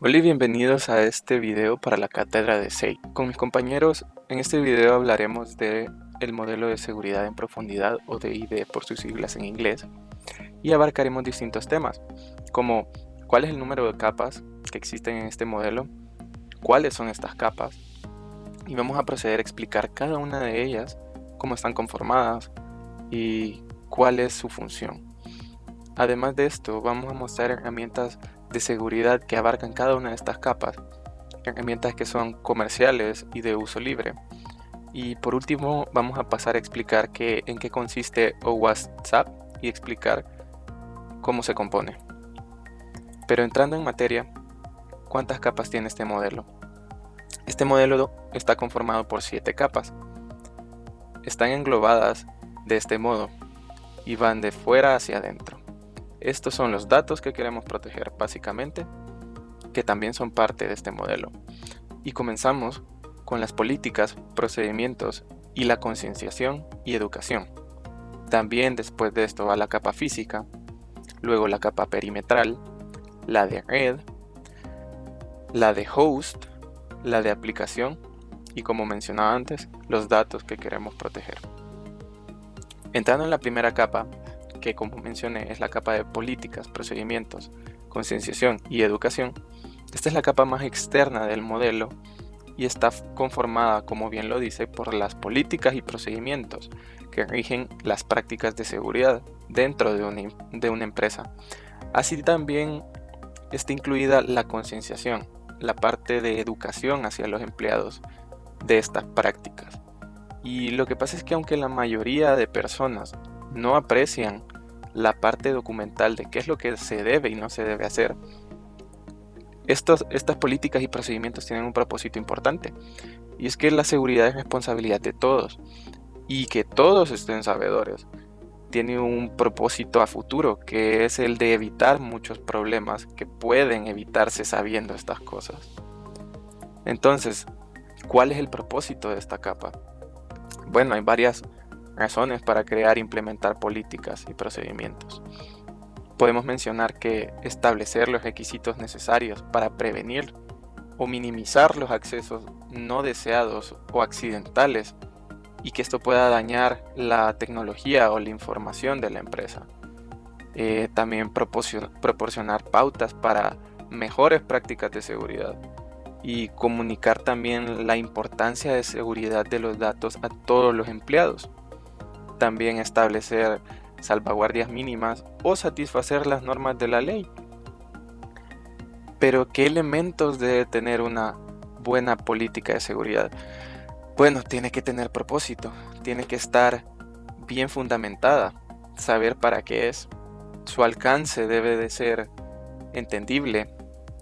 Hola y bienvenidos a este video para la cátedra de SEI. Con mis compañeros, en este video hablaremos de el modelo de seguridad en profundidad o DID por sus siglas en inglés y abarcaremos distintos temas como cuál es el número de capas que existen en este modelo, cuáles son estas capas y vamos a proceder a explicar cada una de ellas, cómo están conformadas y cuál es su función. Además de esto, vamos a mostrar herramientas de seguridad que abarcan cada una de estas capas, herramientas que son comerciales y de uso libre. Y por último, vamos a pasar a explicar en qué consiste OWASP y explicar cómo se compone. Pero entrando en materia, ¿cuántas capas tiene este modelo? Este modelo está conformado por 7 capas. Están englobadas de este modo y van de fuera hacia adentro. Estos son los datos que queremos proteger básicamente, que también son parte de este modelo. Y comenzamos con las políticas, procedimientos y la concienciación y educación. También después de esto va la capa física, luego la capa perimetral, la de red, la de host, la de aplicación y, como mencionaba antes, los datos que queremos proteger. Entrando en la primera capa, que como mencioné es la capa de políticas, procedimientos, concienciación y educación, esta es la capa más externa del modelo y está conformada, como bien lo dice, por las políticas y procedimientos que rigen las prácticas de seguridad dentro de una empresa. Así también está incluida la concienciación, la parte de educación hacia los empleados de estas prácticas. Y lo que pasa es que aunque la mayoría de personas no aprecian la parte documental de qué es lo que se debe y no se debe hacer, estas políticas y procedimientos tienen un propósito importante, y es que la seguridad es responsabilidad de todos y que todos estén sabedores. Tiene un propósito a futuro, que es el de evitar muchos problemas que pueden evitarse sabiendo estas cosas. Entonces, ¿cuál es el propósito de esta capa? Bueno, hay varias razones para crear e implementar políticas y procedimientos. Podemos mencionar que establecer los requisitos necesarios para prevenir o minimizar los accesos no deseados o accidentales y que esto pueda dañar la tecnología o la información de la empresa. También proporcionar pautas para mejores prácticas de seguridad y comunicar también la importancia de seguridad de los datos a todos los empleados. También establecer salvaguardias mínimas o satisfacer las normas de la ley. Pero ¿qué elementos debe tener una buena política de seguridad? Bueno, tiene que tener propósito, tiene que estar bien fundamentada, saber para qué es. Su alcance debe de ser entendible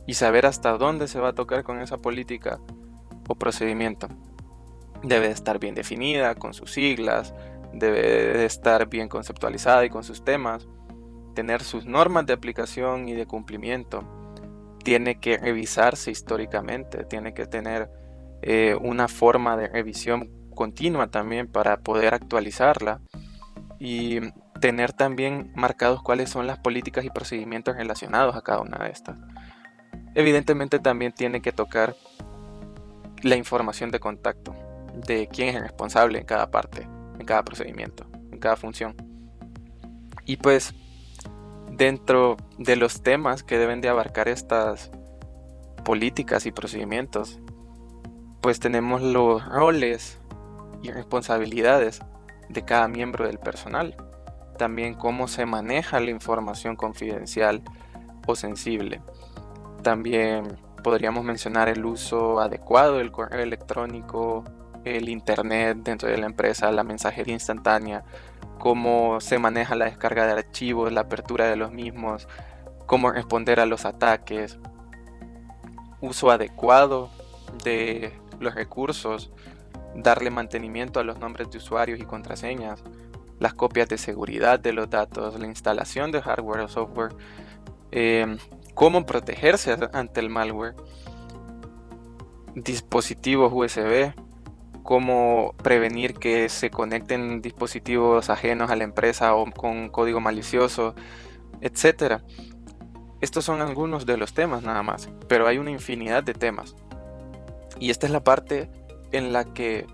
y saber hasta dónde se va a tocar con esa política o procedimiento. Debe de estar bien definida, con sus siglas, debe de estar bien conceptualizada y con sus temas, tener sus normas de aplicación y de cumplimiento. Tiene que revisarse históricamente, tiene que tener una forma de revisión continua también para poder actualizarla y tener también marcados cuáles son las políticas y procedimientos relacionados a cada una de estas. Evidentemente también tiene que tocar la información de contacto de quién es el responsable en cada parte, en cada procedimiento, en cada función. Y pues dentro de los temas que deben de abarcar estas políticas y procedimientos, pues tenemos los roles y responsabilidades de cada miembro del personal. También cómo se maneja la información confidencial o sensible. También podríamos mencionar el uso adecuado del correo electrónico, el internet dentro de la empresa, la mensajería instantánea, cómo se maneja la descarga de archivos, la apertura de los mismos, cómo responder a los ataques, uso adecuado de los recursos, darle mantenimiento a los nombres de usuarios y contraseñas, las copias de seguridad de los datos, la instalación de hardware o software, cómo protegerse ante el malware, dispositivos USB, cómo prevenir que se conecten dispositivos ajenos a la empresa o con código malicioso, etcétera. Estos son algunos de los temas nada más, pero hay una infinidad de temas. Y esta es la parte en la que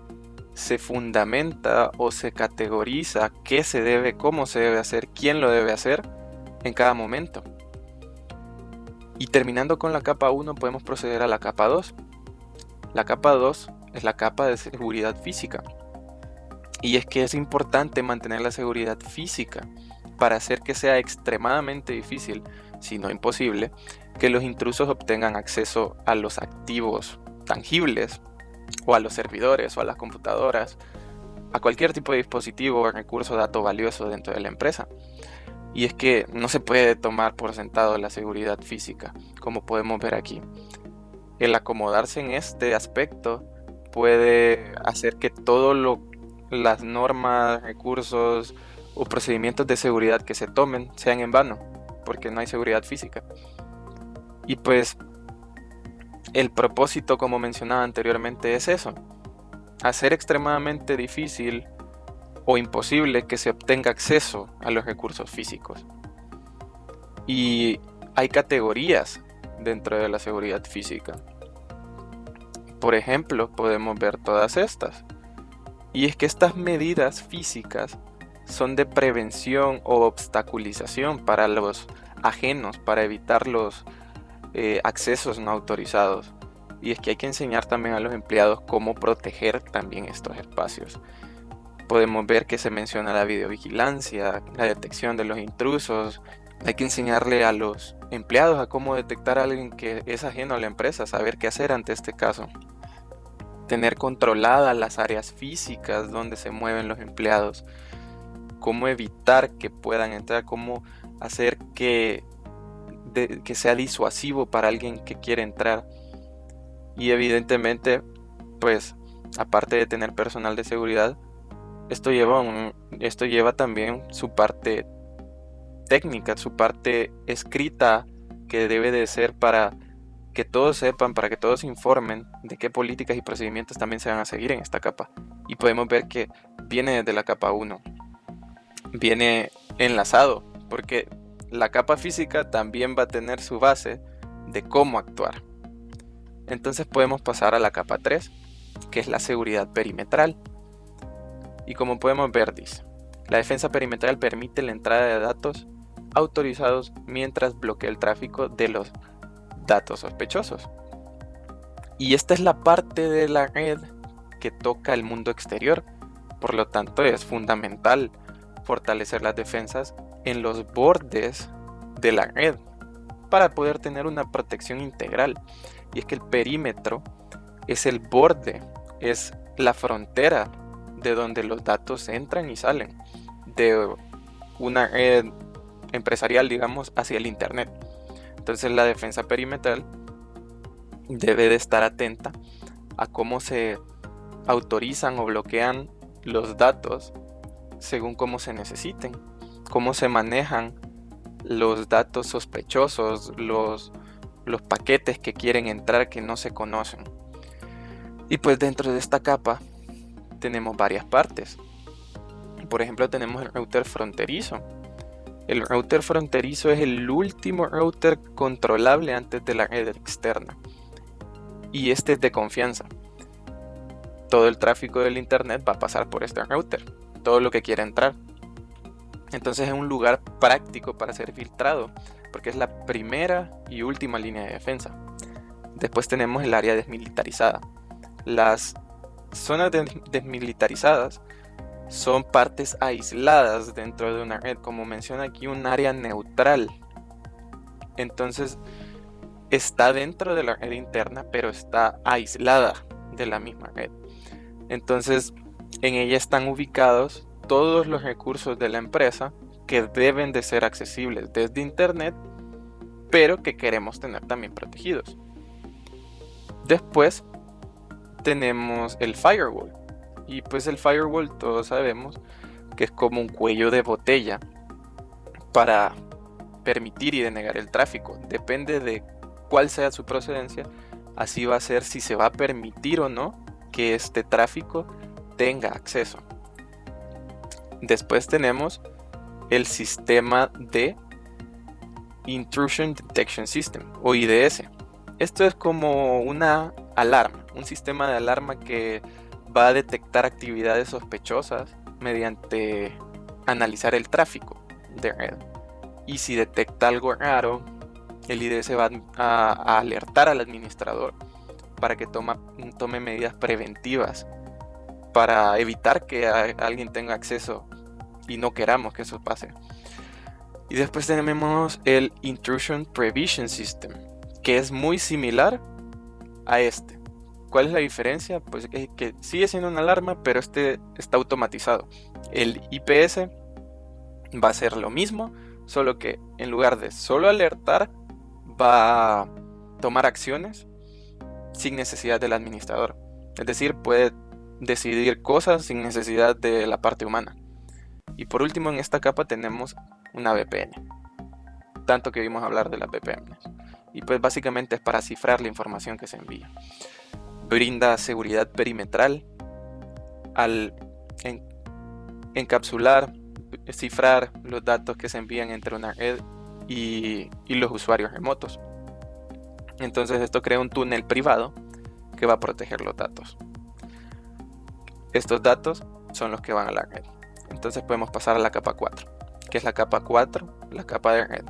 se fundamenta o se categoriza qué se debe, cómo se debe hacer, quién lo debe hacer en cada momento. Y terminando con la capa 1 podemos proceder a la capa 2. La capa 2 es la capa de seguridad física. Y es que es importante mantener la seguridad física para hacer que sea extremadamente difícil, si no imposible, que los intrusos obtengan acceso a los activos tangibles, o a los servidores, o a las computadoras, a cualquier tipo de dispositivo o recurso o dato valioso dentro de la empresa. Y es que no se puede tomar por sentado la seguridad física, como podemos ver aquí. El acomodarse en este aspecto puede hacer que las normas, recursos o procedimientos de seguridad que se tomen sean en vano, porque no hay seguridad física. Y pues el propósito, como mencionaba anteriormente, es eso: hacer extremadamente difícil o imposible que se obtenga acceso a los recursos físicos. Y hay categorías dentro de la seguridad física. Por ejemplo, podemos ver todas estas. Y es que estas medidas físicas son de prevención o obstaculización para los ajenos, para evitar los accesos no autorizados. Y es que hay que enseñar también a los empleados cómo proteger también estos espacios. Podemos ver que se menciona la videovigilancia, la detección de los intrusos. Hay que enseñarle a los empleados a cómo detectar a alguien que es ajeno a la empresa, saber qué hacer ante este caso. Tener controladas las áreas físicas donde se mueven los empleados. Cómo evitar que puedan entrar, cómo hacer que sea disuasivo para alguien que quiere entrar. Y evidentemente, pues, aparte de tener personal de seguridad, esto lleva también su parte técnica, su parte escrita, que debe de ser para que todos sepan, para que todos informen de qué políticas y procedimientos también se van a seguir en esta capa. Y podemos ver que viene desde la capa 1, viene enlazado, porque la capa física también va a tener su base de cómo actuar. Entonces podemos pasar a la capa 3, que es la seguridad perimetral. Y como podemos ver, dice: la defensa perimetral permite la entrada de datos autorizados mientras bloquea el tráfico de los datos sospechosos. Y esta es la parte de la red que toca el mundo exterior. Por lo tanto, es fundamental fortalecer las defensas en los bordes de la red para poder tener una protección integral. Y es que el perímetro es el borde, es la frontera de donde los datos entran y salen de una red empresarial, digamos, hacia el internet. Entonces la defensa perimetral debe de estar atenta a cómo se autorizan o bloquean los datos según cómo se necesiten, cómo se manejan los datos sospechosos, los paquetes que quieren entrar que no se conocen. Y pues dentro de esta capa tenemos varias partes. Por ejemplo, tenemos el router fronterizo. El router fronterizo es el último router controlable antes de la red externa. Y este es de confianza. Todo el tráfico del internet va a pasar por este router, todo lo que quiera entrar. Entonces es un lugar práctico para ser filtrado, porque es la primera y última línea de defensa. Después tenemos el área desmilitarizada. Las zonas desmilitarizadas son partes aisladas dentro de una red, como menciona aquí, un área neutral. Entonces está dentro de la red interna, pero está aislada de la misma red. Entonces en ella están ubicados todos los recursos de la empresa que deben de ser accesibles desde internet, pero que queremos tener también protegidos. Después tenemos el firewall. Y pues el firewall, todos sabemos que es como un cuello de botella para permitir y denegar el tráfico. Depende de cuál sea su procedencia, así va a ser si se va a permitir o no que este tráfico tenga acceso. Después tenemos el sistema de Intrusion Detection System o IDS. Esto es como una alarma, un sistema de alarma que va a detectar actividades sospechosas mediante analizar el tráfico de red. Y si detecta algo raro, el IDS va a alertar al administrador para que tome medidas preventivas para evitar que alguien tenga acceso y no queramos que eso pase. Y después tenemos el Intrusion Prevention System, que es muy similar a este. ¿Cuál es la diferencia? Pues que sigue siendo una alarma, pero este está automatizado. El IPS va a ser lo mismo, solo que en lugar de solo alertar, va a tomar acciones sin necesidad del administrador. Es decir, puede decidir cosas sin necesidad de la parte humana. Y por último, en esta capa tenemos una VPN. Tanto que vimos hablar de las VPNs. Y pues básicamente es para cifrar la información que se envía. Brinda seguridad perimetral al encapsular, cifrar los datos que se envían entre una red y los usuarios remotos. Entonces esto crea un túnel privado que va a proteger los datos. Estos datos son los que van a la red. Entonces podemos pasar a la capa 4, que es la capa 4, la capa de red.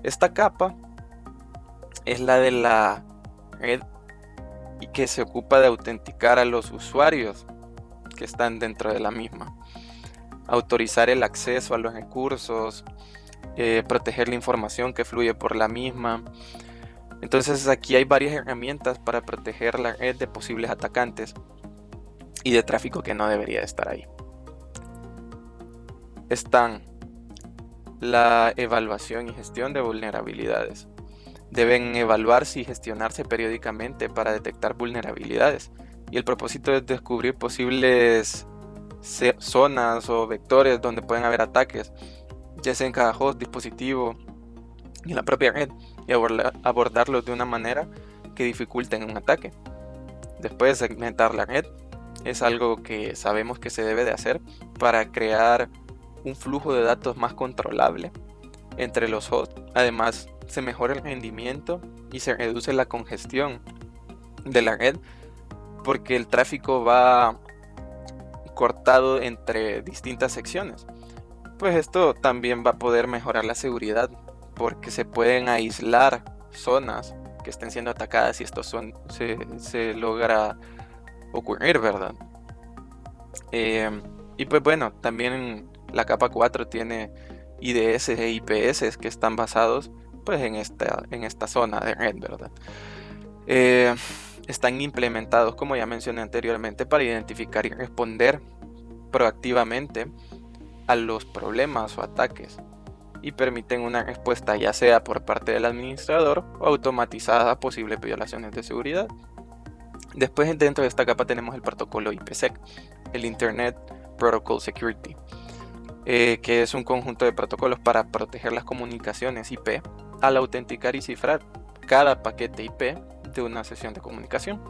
Esta capa es la de la red y que se ocupa de autenticar a los usuarios que están dentro de la misma, autorizar el acceso a los recursos, proteger la información que fluye por la misma. Entonces aquí hay varias herramientas para proteger la red de posibles atacantes y de tráfico que no debería estar ahí. Están la evaluación y gestión de vulnerabilidades. Deben evaluarse y gestionarse periódicamente para detectar vulnerabilidades. Y el propósito es descubrir posibles zonas o vectores donde pueden haber ataques, ya sea en cada host, dispositivo y en la propia red, y abordarlos de una manera que dificulten un ataque. Después, segmentar la red es algo que sabemos que se debe de hacer para crear un flujo de datos más controlable entre los hosts. Además, se mejora el rendimiento y se reduce la congestión de la red porque el tráfico va cortado entre distintas secciones. Pues esto también va a poder mejorar la seguridad porque se pueden aislar zonas que estén siendo atacadas y esto se logra ocurrir, ¿verdad? Y pues bueno, también la capa 4 tiene IDS e IPS que están basados pues en esta zona de red, ¿verdad? Están implementados, como ya mencioné anteriormente, para identificar y responder proactivamente a los problemas o ataques y permiten una respuesta ya sea por parte del administrador o automatizada a posibles violaciones de seguridad. Después, dentro de esta capa tenemos el protocolo IPsec, el Internet Protocol Security, que es un conjunto de protocolos para proteger las comunicaciones IP al autenticar y cifrar cada paquete IP de una sesión de comunicación.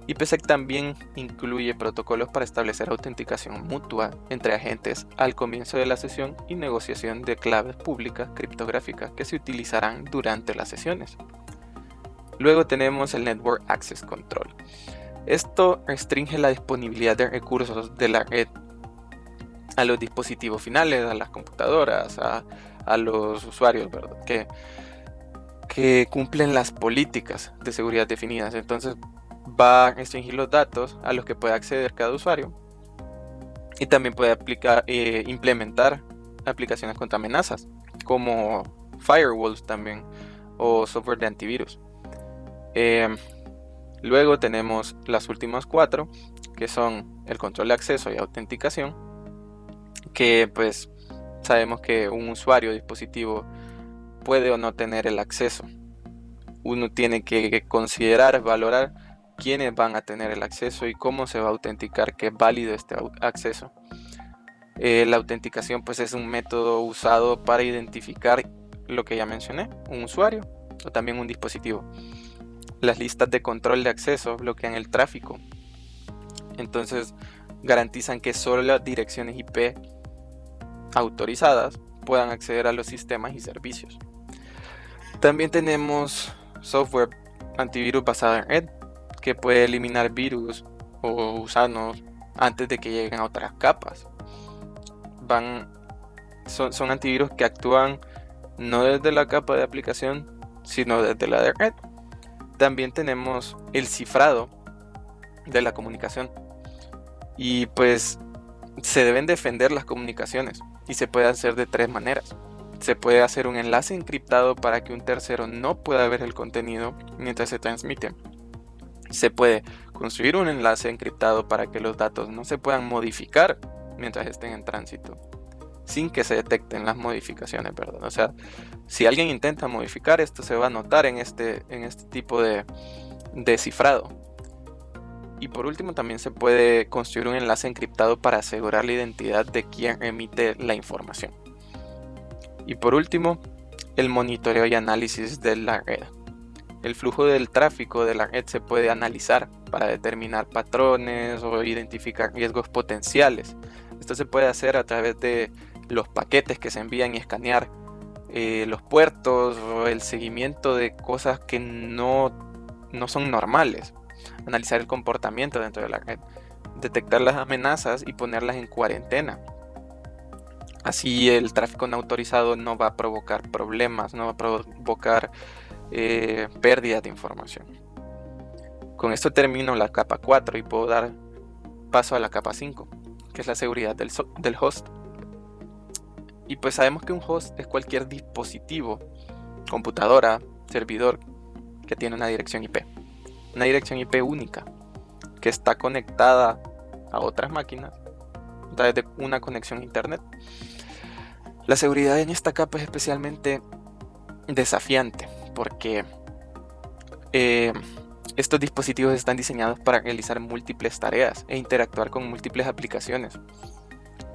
IPsec también incluye protocolos para establecer autenticación mutua entre agentes al comienzo de la sesión y negociación de claves públicas criptográficas que se utilizarán durante las sesiones. Luego tenemos el Network Access Control. Esto restringe la disponibilidad de recursos de la red a los dispositivos finales, a las computadoras, a los usuarios, ¿verdad? Que cumplen las políticas de seguridad definidas. Entonces va a restringir los datos a los que puede acceder cada usuario y también puede implementar aplicaciones contra amenazas como firewalls también o software de antivirus. Luego tenemos las últimas 4 que son el control de acceso y autenticación, que pues sabemos que un usuario o dispositivo puede o no tener el acceso. Uno tiene que considerar, valorar quiénes van a tener el acceso y cómo se va a autenticar que es válido este acceso. La autenticación pues es un método usado para identificar lo que ya mencioné, un usuario o también un dispositivo. Las listas de control de acceso bloquean el tráfico, entonces garantizan que solo las direcciones IP autorizadas puedan acceder a los sistemas y servicios. También tenemos software antivirus basado en red que puede eliminar virus o gusanos antes de que lleguen a otras capas. Son antivirus que actúan no desde la capa de aplicación, sino desde la de red. También tenemos el cifrado de la comunicación. Y pues se deben defender las comunicaciones y se puede hacer de 3 maneras. Se puede hacer un enlace encriptado para que un tercero no pueda ver el contenido mientras se transmite. Se puede construir un enlace encriptado para que los datos no se puedan modificar mientras estén en tránsito, sin que se detecten las modificaciones, ¿verdad? O sea, si alguien intenta modificar, esto se va a notar en este tipo de cifrado. Y por último, también se puede construir un enlace encriptado para asegurar la identidad de quien emite la información. Y por último, el monitoreo y análisis de la red. El flujo del tráfico de la red se puede analizar para determinar patrones o identificar riesgos potenciales. Esto se puede hacer a través de los paquetes que se envían y escanear los puertos o el seguimiento de cosas que no son normales. Analizar el comportamiento dentro de la red, detectar las amenazas y ponerlas en cuarentena. Así el tráfico no autorizado no va a provocar problemas, no va a provocar pérdidas de información. Con esto termino la capa 4 y puedo dar paso a la capa 5, que es la seguridad del host. Y pues sabemos que un host es cualquier dispositivo, computadora, servidor, que tiene una dirección IP. Una dirección IP única, que está conectada a otras máquinas a través de una conexión a internet. La seguridad en esta capa es especialmente desafiante porque estos dispositivos están diseñados para realizar múltiples tareas e interactuar con múltiples aplicaciones.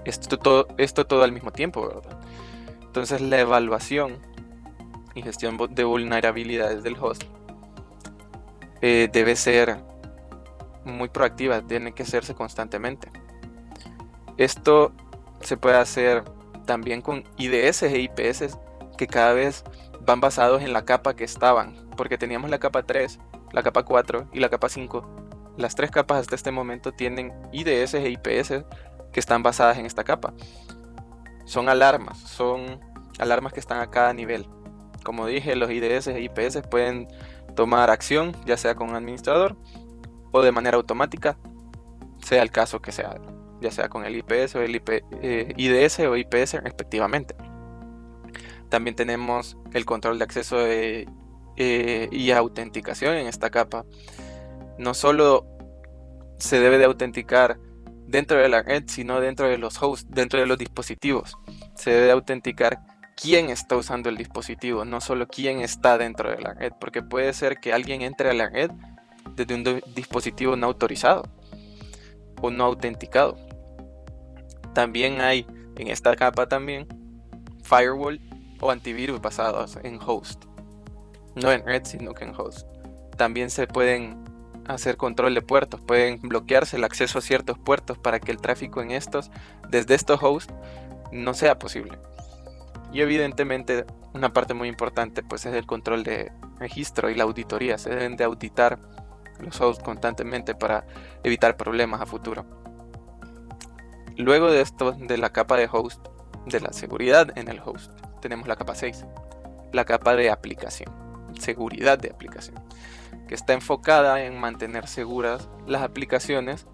Esto todo al mismo tiempo, ¿verdad? Entonces la evaluación y gestión de vulnerabilidades del host debe ser muy proactiva, tiene que hacerse constantemente. Esto se puede hacer también con IDS e IPS que cada vez van basados en la capa que estaban, porque teníamos la capa 3, la capa 4 y la capa 5. Las 3 capas hasta este momento tienen IDS e IPS que están basadas en esta capa. Son alarmas que están a cada nivel. Como dije, los IDS e IPS pueden tomar acción, ya sea con un administrador o de manera automática, sea el caso que sea, ya sea con el IPS o el IDS o IPS respectivamente. También tenemos el control de acceso y autenticación en esta capa. No solo se debe de autenticar dentro de la red, sino dentro de los hosts, dentro de los dispositivos. Se debe de autenticar quién está usando el dispositivo, no solo quién está dentro de la red, porque puede ser que alguien entre a la red desde un dispositivo no autorizado o no autenticado. También hay en esta capa también firewall o antivirus basados en host, no en red sino que en host. También se pueden hacer control de puertos, pueden bloquearse el acceso a ciertos puertos para que el tráfico en desde estos hosts no sea posible. Y evidentemente una parte muy importante pues es el control de registro y la auditoría. Se deben de auditar los hosts constantemente para evitar problemas a futuro. Luego de esto, de la capa de host, de la seguridad en el host, tenemos la capa 6, la capa de aplicación, seguridad de aplicación, que está enfocada en mantener seguras las aplicaciones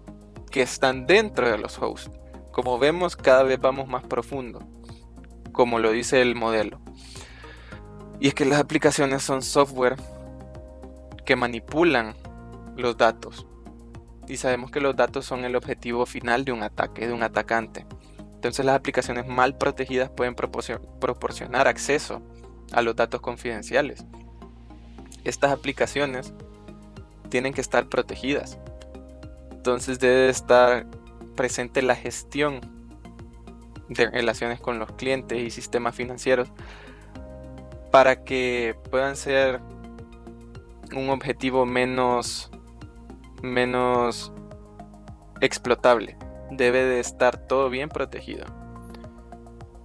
que están dentro de los hosts. Como vemos, cada vez vamos más profundo, como lo dice el modelo. Y es que las aplicaciones son software que manipulan los datos. Y sabemos que los datos son el objetivo final de un ataque, de un atacante. Entonces las aplicaciones mal protegidas pueden proporcionar acceso a los datos confidenciales. Estas aplicaciones tienen que estar protegidas. Entonces debe estar presente la gestión de relaciones con los clientes y sistemas financieros para que puedan ser un objetivo menos explotable. Debe de estar todo bien protegido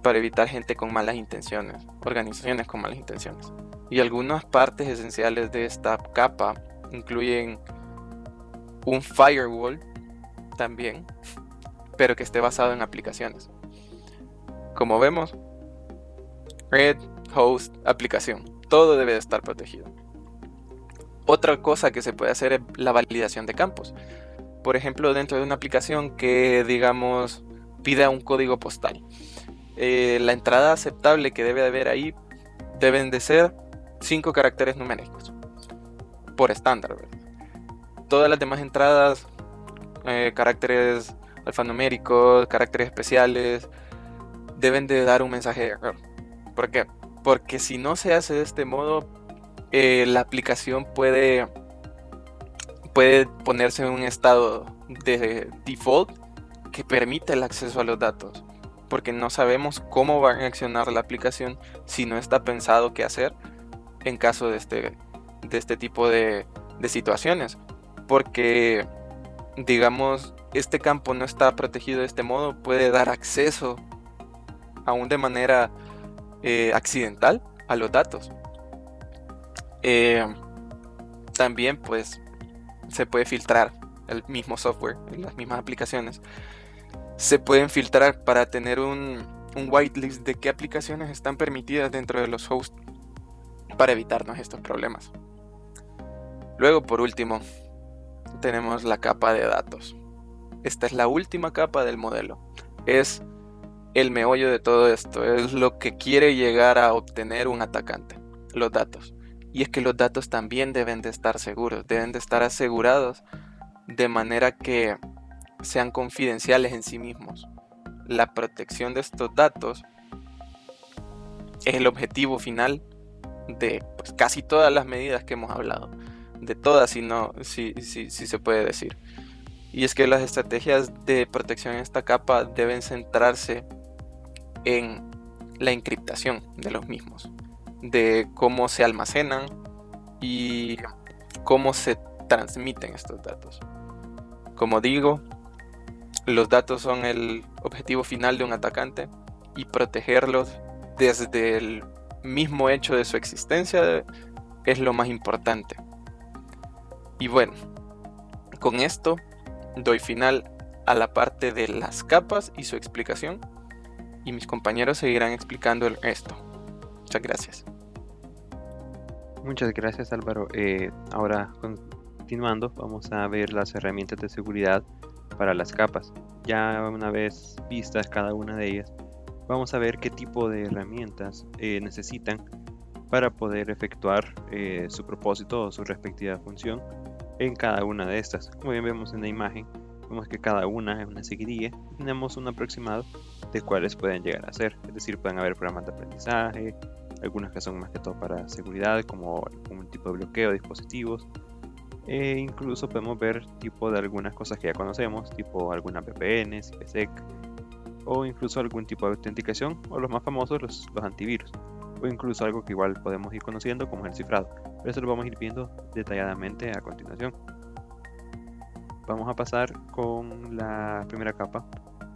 para evitar gente con malas intenciones, organizaciones con malas intenciones. Y algunas partes esenciales de esta capa incluyen un firewall también, pero que esté basado en aplicaciones. Como vemos, red, host, aplicación, todo debe de estar protegido. Otra cosa que se puede hacer es la validación de campos. Por ejemplo, dentro de una aplicación que, digamos, pida un código postal. La entrada aceptable que debe haber ahí deben de ser 5 caracteres numéricos por estándar, ¿verdad? Todas las demás entradas, caracteres alfanuméricos, caracteres especiales, deben de dar un mensaje de error. ¿Por qué? Porque si no se hace de este modo, la aplicación puede ponerse en un estado de default que permite el acceso a los datos, porque no sabemos cómo va a reaccionar la aplicación si no está pensado qué hacer en caso de este tipo de situaciones, porque, digamos, este campo no está protegido de este modo, puede dar acceso aún de manera accidental a los datos. También pues se puede filtrar el mismo software, las mismas aplicaciones se pueden filtrar para tener un whitelist de qué aplicaciones están permitidas dentro de los hosts para evitarnos estos problemas. Luego, por último, tenemos la capa de datos. Esta es la última capa del modelo. Es el meollo de todo esto. Es lo que quiere llegar a obtener un atacante. Los datos. Y es que los datos también deben de estar seguros. Deben de estar asegurados de manera que sean confidenciales en sí mismos. La protección de estos datos es el objetivo final de pues, casi todas las medidas que hemos hablado. De todas, si se puede decir. Y es que las estrategias de protección en esta capa deben centrarse en la encriptación de los mismos, de cómo se almacenan y cómo se transmiten estos datos. Como digo, los datos son el objetivo final de un atacante y protegerlos desde el mismo hecho de su existencia es lo más importante. Y bueno, con esto doy final a la parte de las capas y su explicación, y mis compañeros seguirán explicando el resto. Muchas gracias. Muchas gracias, Álvaro. Ahora, continuando, vamos a ver las herramientas de seguridad para las capas. Ya una vez vistas cada una de ellas, vamos a ver qué tipo de herramientas necesitan para poder efectuar su propósito o su respectiva función en cada una de estas. Como bien vemos en la imagen, vemos que cada una es una seguidilla y tenemos un aproximado de cuáles pueden llegar a ser. Es decir, pueden haber programas de aprendizaje, algunas que son más que todo para seguridad, como un tipo de bloqueo de dispositivos. Incluso podemos ver tipo de algunas cosas que ya conocemos, tipo algunas VPNs, IPsec, o incluso algún tipo de autenticación, o los más famosos, los antivirus, o incluso algo que igual podemos ir conociendo como el cifrado. Pero eso lo vamos a ir viendo detalladamente a continuación. Vamos a pasar con la primera capa,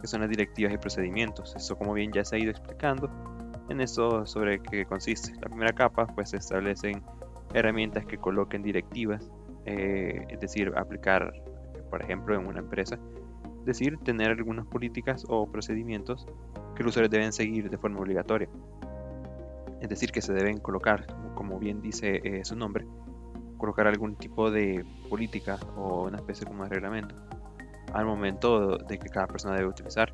que son las directivas y procedimientos. Eso, como bien ya se ha ido explicando, en esto sobre qué consiste. La primera capa, pues se establecen herramientas que coloquen directivas, es decir, aplicar, por ejemplo, en una empresa, es decir, tener algunas políticas o procedimientos que los usuarios deben seguir de forma obligatoria. Es decir, que se deben colocar, como bien dice su nombre, colocar algún tipo de política o una especie como de reglamento al momento de que cada persona debe utilizar.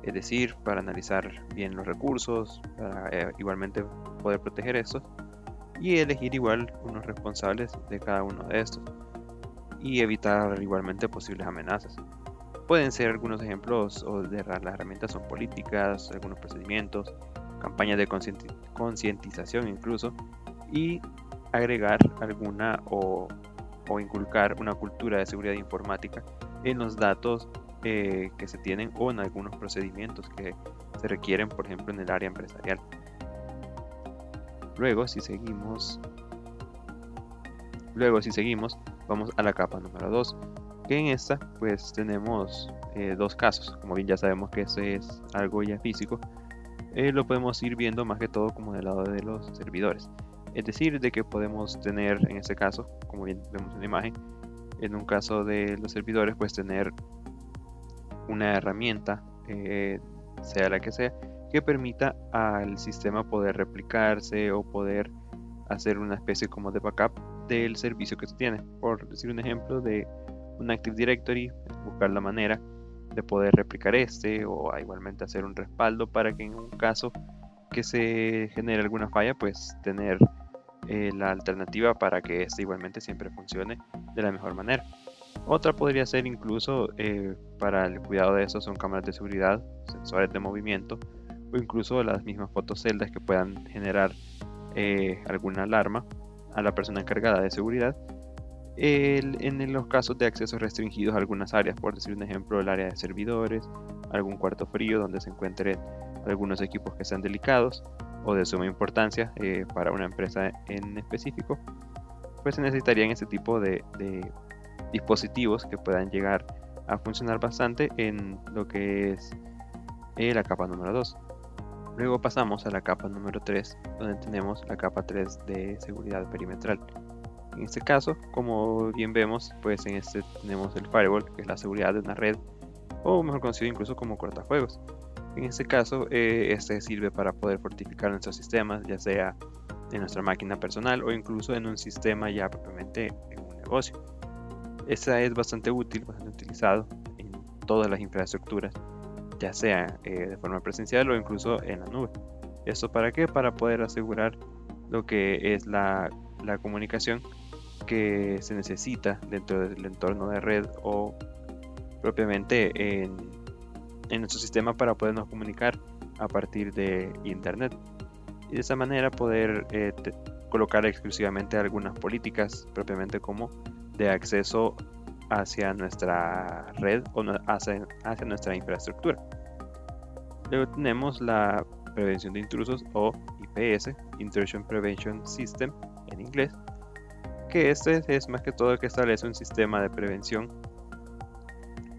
Es decir, para analizar bien los recursos, para igualmente poder proteger estos y elegir igual unos responsables de cada uno de estos y evitar igualmente posibles amenazas. Pueden ser algunos ejemplos de las herramientas son políticas, algunos procedimientos, campañas de concientización incluso, y agregar alguna o inculcar una cultura de seguridad informática en los datos que se tienen o en algunos procedimientos que se requieren, por ejemplo, en el área empresarial. Luego, si seguimos, vamos a la capa número 2, que en esta pues tenemos dos casos. Como bien ya sabemos que ese es algo ya físico, lo podemos ir viendo más que todo como del lado de los servidores. Es decir, de que podemos tener, en este caso, como bien vemos en la imagen, en un caso de los servidores, pues tener una herramienta, sea la que sea, que permita al sistema poder replicarse o poder hacer una especie como de backup del servicio que se tiene. Por decir un ejemplo de un Active Directory, buscar la manera de poder replicar o igualmente hacer un respaldo para que en un caso que se genere alguna falla, pues tener la alternativa para que igualmente siempre funcione de la mejor manera. Otra podría ser incluso para el cuidado de eso son cámaras de seguridad, sensores de movimiento o incluso las mismas fotoceldas que puedan generar alguna alarma a la persona encargada de seguridad en los casos de accesos restringidos a algunas áreas, por decir un ejemplo el área de servidores, algún cuarto frío donde se encuentren algunos equipos que sean delicados o de suma importancia para una empresa en específico, pues se necesitarían este tipo de dispositivos que puedan llegar a funcionar bastante en lo que es la capa número 2. Luego pasamos a la capa número 3, donde tenemos la capa 3 de seguridad perimetral. En este caso, como bien vemos, pues en este tenemos el firewall, que es la seguridad de una red, o mejor conocido incluso como cortafuegos. En este caso, este sirve para poder fortificar nuestros sistemas, ya sea en nuestra máquina personal o incluso en un sistema ya propiamente en un negocio. Esta es bastante útil, bastante utilizado en todas las infraestructuras, ya sea de forma presencial o incluso en la nube. ¿Esto para qué? Para poder asegurar lo que es la comunicación que se necesita dentro del entorno de red o propiamente en nuestro sistema para podernos comunicar a partir de internet y de esa manera poder colocar exclusivamente algunas políticas propiamente como de acceso hacia nuestra red o hacia nuestra infraestructura. Luego tenemos la prevención de intrusos o IPS, Intrusion Prevention System en inglés, que este es más que todo que establece un sistema de prevención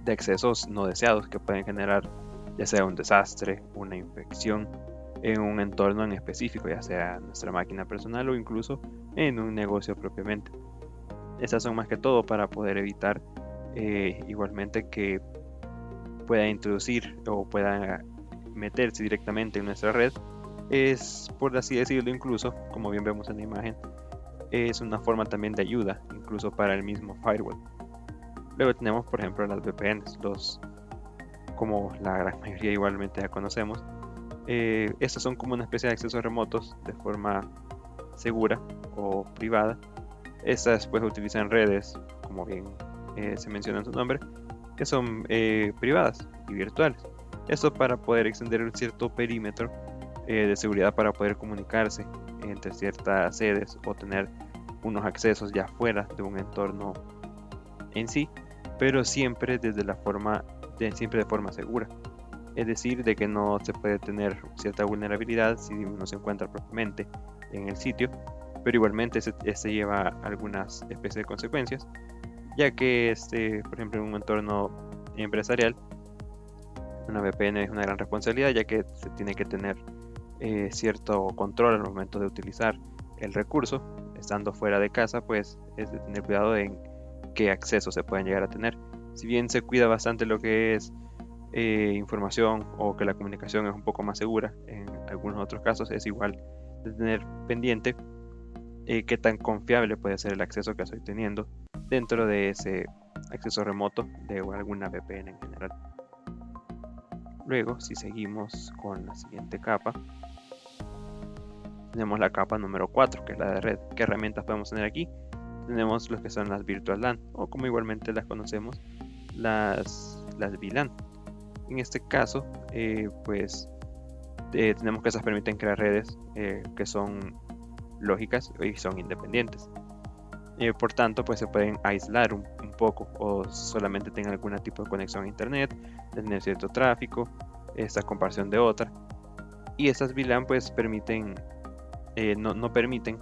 de accesos no deseados que pueden generar ya sea un desastre, una infección en un entorno en específico, ya sea nuestra máquina personal o incluso en un negocio propiamente. Estas son más que todo para poder evitar igualmente que pueda introducir o pueda meterse directamente en nuestra red. Es, por así decirlo, incluso, como bien vemos en la imagen, es una forma también de ayuda, incluso para el mismo firewall. Luego tenemos, por ejemplo, las VPNs, como la gran mayoría igualmente ya conocemos. Estas son como una especie de accesos remotos de forma segura o privada. Estas pues utilizan redes, como bien se menciona en su nombre, que son privadas y virtuales. Esto para poder extender un cierto perímetro de seguridad para poder comunicarse entre ciertas sedes o tener unos accesos ya fuera de un entorno en sí, pero siempre de forma segura. Es decir, de que no se puede tener cierta vulnerabilidad si uno se encuentra propiamente en el sitio, pero igualmente este lleva algunas especies de consecuencias, ya que por ejemplo, en un entorno empresarial, una VPN es una gran responsabilidad, ya que se tiene que tener cierto control al momento de utilizar el recurso. Estando fuera de casa, pues es de tener cuidado en qué acceso se pueden llegar a tener. Si bien se cuida bastante lo que es información o que la comunicación es un poco más segura, en algunos otros casos es igual de tener pendiente qué tan confiable puede ser el acceso que estoy teniendo dentro de ese acceso remoto de alguna VPN en general. Luego, si seguimos con la siguiente capa, tenemos la capa número 4, que es la de red. ¿Qué herramientas podemos tener aquí? Tenemos lo que son las Virtual LAN, o como igualmente las conocemos, las VLAN. En este caso, tenemos que esas permiten crear redes que son lógicas y son independientes. Por tanto, pues se pueden aislar un poco o solamente tengan algún tipo de conexión a internet, tener cierto tráfico, esta comparación de otra. Y estas VLAN pues no permiten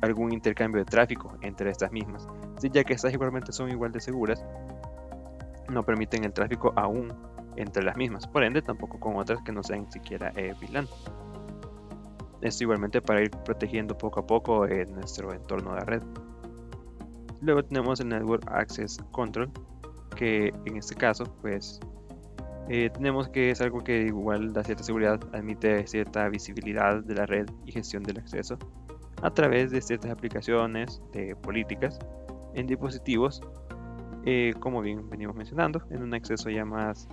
algún intercambio de tráfico entre estas mismas, ya que estas igualmente son igual de seguras, no permiten el tráfico aún entre las mismas, por ende tampoco con otras que no sean siquiera VLAN. Esto igualmente para ir protegiendo poco a poco nuestro entorno de red. Luego tenemos el Network Access Control, que en este caso pues tenemos que es algo que igual da cierta seguridad, admite cierta visibilidad de la red y gestión del acceso a través de ciertas aplicaciones de políticas en dispositivos, como bien venimos mencionando, en un acceso ya más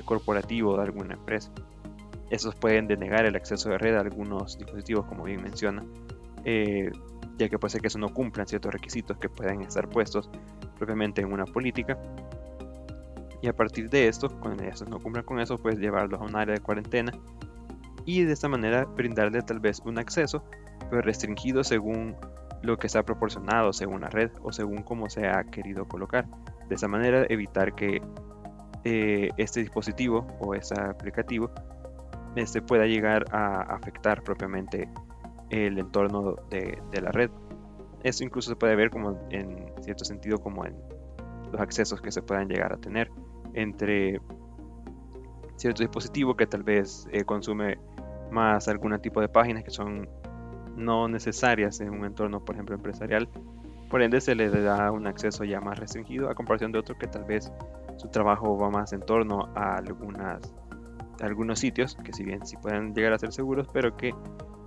corporativo de alguna empresa. Estos pueden denegar el acceso de red a algunos dispositivos, como bien menciona, ya que puede ser que eso no cumplan ciertos requisitos que pueden estar puestos propiamente en una política. Y a partir de esto, cuando estos no cumplan con eso, pues llevarlos a un área de cuarentena y de esta manera brindarle tal vez un acceso, pero restringido según lo que sea proporcionado según la red o según cómo se ha querido colocar. De esa manera evitar que este dispositivo o este aplicativo pueda llegar a afectar propiamente el entorno de la red. Esto incluso se puede ver como en cierto sentido como en los accesos que se puedan llegar a tener entre cierto dispositivo que tal vez consume más algún tipo de páginas que son no necesarias en un entorno, por ejemplo, empresarial. Por ende, se le da un acceso ya más restringido a comparación de otro que tal vez su trabajo va más en torno a algunos sitios que si bien sí pueden llegar a ser seguros, pero que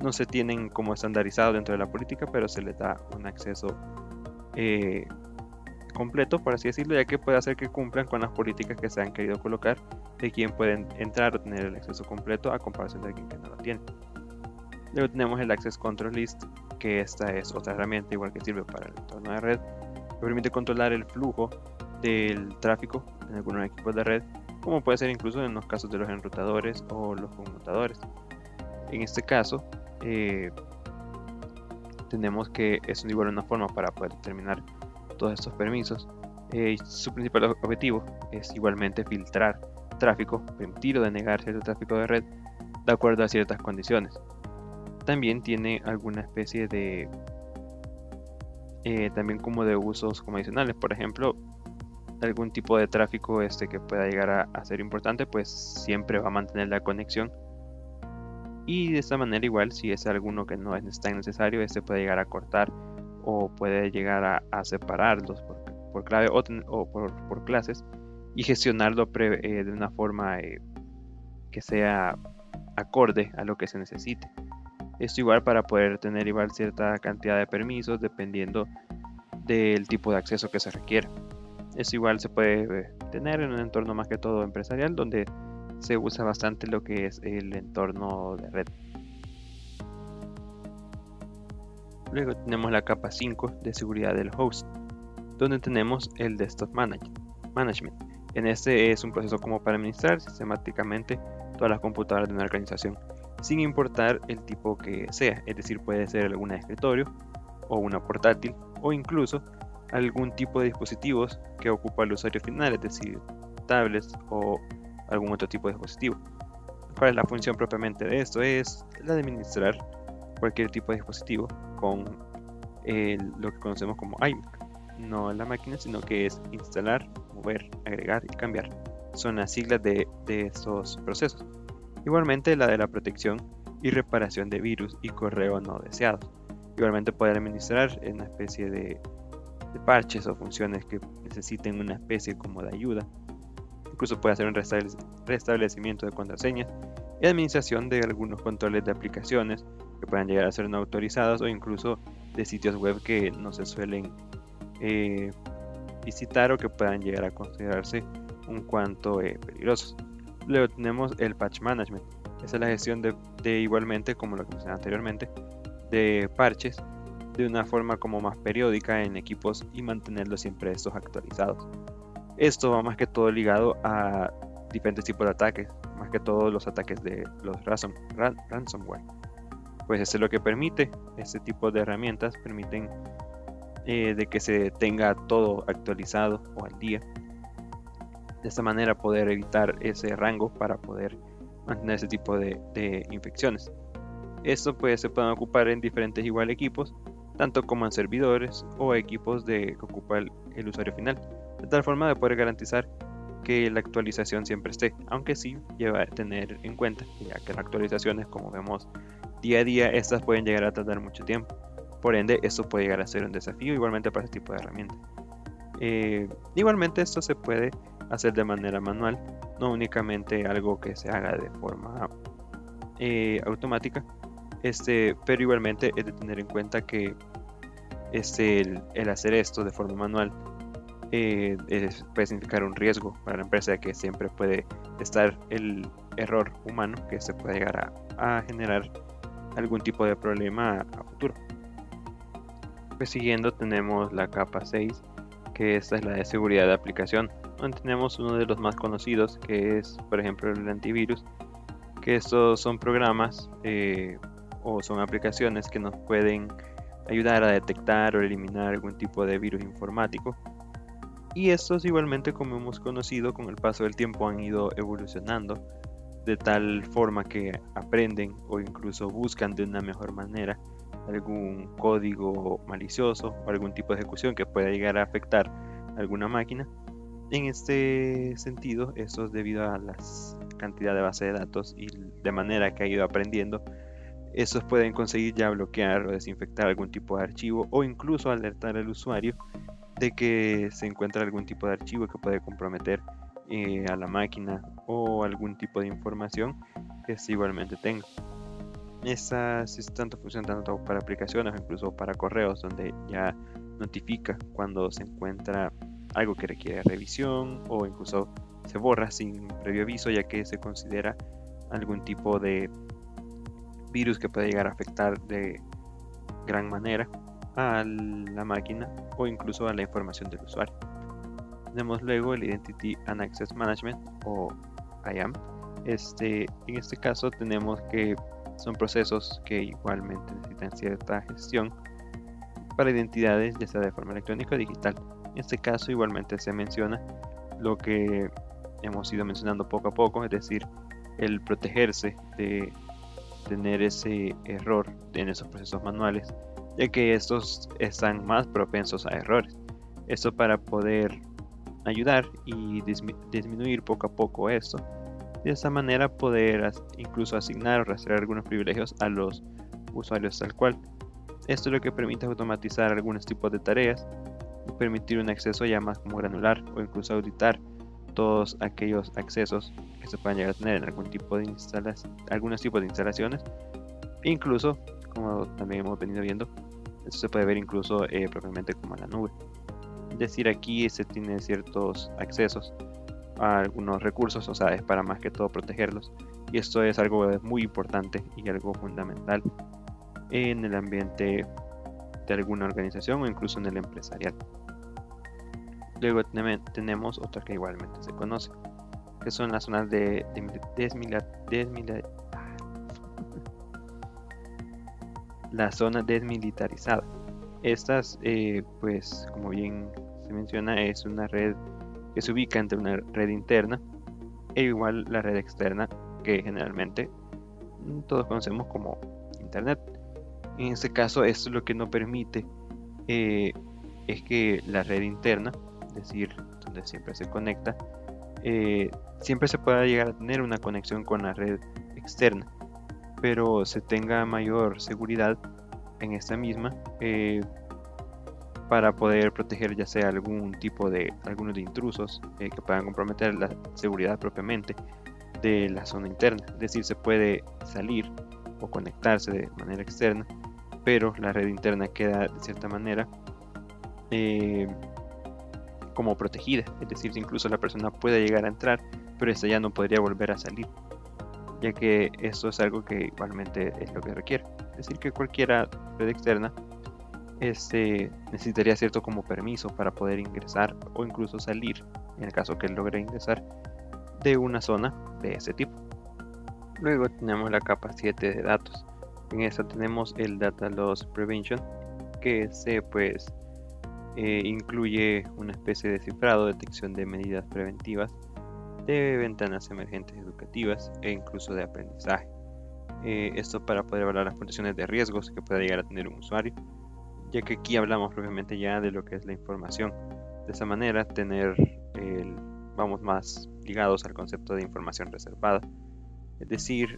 no se tienen como estandarizado dentro de la política, pero se les da un acceso completo, por así decirlo, ya que puede hacer que cumplan con las políticas que se han querido colocar de quién pueden entrar o tener el acceso completo a comparación de alguien que no lo tiene. Luego tenemos el Access Control List, que esta es otra herramienta igual que sirve para el entorno de red, que permite controlar el flujo del tráfico en algunos equipos de red, como puede ser incluso en los casos de los enrutadores o los conmutadores. En este caso, tenemos que es igual una forma para poder determinar todos estos permisos. Su principal objetivo es igualmente filtrar tráfico, permitir o denegar cierto tráfico de red de acuerdo a ciertas condiciones. También tiene alguna especie de también como de usos como adicionales, por ejemplo, algún tipo de tráfico que pueda llegar a ser importante, pues siempre va a mantener la conexión, y de esta manera igual si es alguno que no es tan necesario, puede llegar a cortar o puede llegar a separarlos por clave o por clases y gestionarlo de una forma que sea acorde a lo que se necesite. Esto igual para poder tener igual cierta cantidad de permisos dependiendo del tipo de acceso que se requiera. Esto igual se puede tener en un entorno más que todo empresarial, donde se usa bastante lo que es el entorno de red. Luego tenemos la capa 5 de seguridad del host, donde tenemos el Desktop Management. En este es un proceso como para administrar sistemáticamente todas las computadoras de una organización, sin importar el tipo que sea, es decir, puede ser alguna de escritorio o una portátil o incluso algún tipo de dispositivos que ocupa el usuario final, es decir, tablets o algún otro tipo de dispositivo. ¿Cuál es la función propiamente de esto? Es la de administrar cualquier tipo de dispositivo con lo que conocemos como iMac. No la máquina, sino que es instalar, mover, agregar y cambiar. Son las siglas de estos procesos. Igualmente la de la protección y reparación de virus y correo no deseados. Igualmente poder administrar en una especie de parches o funciones que necesiten una especie como de ayuda. Incluso puede hacer un restablecimiento de contraseñas y administración de algunos controles de aplicaciones que puedan llegar a ser no autorizados o incluso de sitios web que no se suelen visitar o que puedan llegar a considerarse un cuanto peligrosos. Luego tenemos el Patch Management. Esa es la gestión de igualmente, como lo que mencioné anteriormente, de parches de una forma como más periódica en equipos y mantenerlos siempre estos actualizados. Esto va más que todo ligado a diferentes tipos de ataques, más que todo los ataques de los ransomware. Pues eso es lo que permite, este tipo de herramientas permiten de que se tenga todo actualizado o al día. De esta manera poder evitar ese rango para poder mantener ese tipo de infecciones. Esto pues se pueden ocupar en diferentes igual equipos, tanto como en servidores o equipos que ocupa el usuario final, de tal forma de poder garantizar que la actualización siempre esté, aunque sí lleva a tener en cuenta ya que las actualizaciones, como vemos día a día estas pueden llegar a tardar mucho tiempo. Por ende, esto puede llegar a ser un desafío igualmente para este tipo de herramientas. Igualmente esto se puede hacer de manera manual, no únicamente algo que se haga de forma automática, pero igualmente es de tener en cuenta que el hacer esto de forma manual puede significar un riesgo para la empresa, ya que siempre puede estar el error humano que se puede llegar a generar algún tipo de problema a futuro. Pues siguiendo tenemos la capa 6, que esta es la de seguridad de aplicación, donde tenemos uno de los más conocidos, que es por ejemplo el antivirus, que estos son programas o son aplicaciones que nos pueden ayudar a detectar o eliminar algún tipo de virus informático. Y estos igualmente, como hemos conocido, con el paso del tiempo han ido evolucionando de tal forma que aprenden o incluso buscan de una mejor manera algún código malicioso o algún tipo de ejecución que pueda llegar a afectar alguna máquina. En este sentido, esto es debido a la cantidad de base de datos y de manera que ha ido aprendiendo. Estos pueden conseguir ya bloquear o desinfectar algún tipo de archivo o incluso alertar al usuario de que se encuentra algún tipo de archivo que puede comprometer a la máquina o algún tipo de información que igualmente tenga. Estas tanto funcionan tanto para aplicaciones o incluso para correos, donde ya notifica cuando se encuentra algo que requiere revisión o incluso se borra sin previo aviso, ya que se considera algún tipo de virus que puede llegar a afectar de gran manera a la máquina o incluso a la información del usuario. Tenemos luego el Identity and Access Management o IAM. En este caso tenemos que son procesos que igualmente necesitan cierta gestión para identidades, ya sea de forma electrónica o digital. En este caso igualmente se menciona lo que hemos ido mencionando poco a poco, es decir, el protegerse de tener ese error en esos procesos manuales, ya que estos están más propensos a errores. Esto para poder ayudar y disminuir poco a poco esto. De esa manera poder incluso asignar o rastrear algunos privilegios a los usuarios tal cual. Esto es lo que permite automatizar algunos tipos de tareas y permitir un acceso ya más como granular o incluso auditar todos aquellos accesos que se puedan llegar a tener en algún tipo de algunos tipos de instalaciones. E incluso, como también hemos venido viendo, esto se puede ver incluso propiamente como en la nube. Es decir, aquí se tiene ciertos accesos a algunos recursos, o sea, es para más que todo protegerlos. Y esto es algo muy importante y algo fundamental en el ambiente de alguna organización o incluso en el empresarial. Luego tenemos otra que igualmente se conoce, que son las zonas de la zona desmilitarizada. Estas, pues como bien se menciona, es una red que se ubica entre una red interna e igual la red externa, que generalmente todos conocemos como Internet. En este caso, esto lo que no permite es que la red interna, es decir, donde siempre se conecta, siempre se pueda llegar a tener una conexión con la red externa, pero se tenga mayor seguridad en esta misma para poder proteger ya sea algunos de intrusos que puedan comprometer la seguridad propiamente de la zona interna. Es decir, se puede salir o conectarse de manera externa, pero la red interna queda de cierta manera como protegida. Es decir, incluso la persona puede llegar a entrar, pero esta ya no podría volver a salir, ya que esto es algo que igualmente es lo que requiere. Es decir, que cualquier red externa necesitaría cierto como permiso para poder ingresar o incluso salir, en el caso que él logre ingresar de una zona de ese tipo. Luego tenemos la capa 7 de datos. En esta tenemos el Data Loss Prevention, que incluye una especie de cifrado, detección de medidas preventivas, de ventanas emergentes educativas e incluso de aprendizaje. Esto para poder evaluar las condiciones de riesgos que pueda llegar a tener un usuario, ya que aquí hablamos propiamente ya de lo que es la información. De esa manera vamos más ligados al concepto de información reservada. Es decir,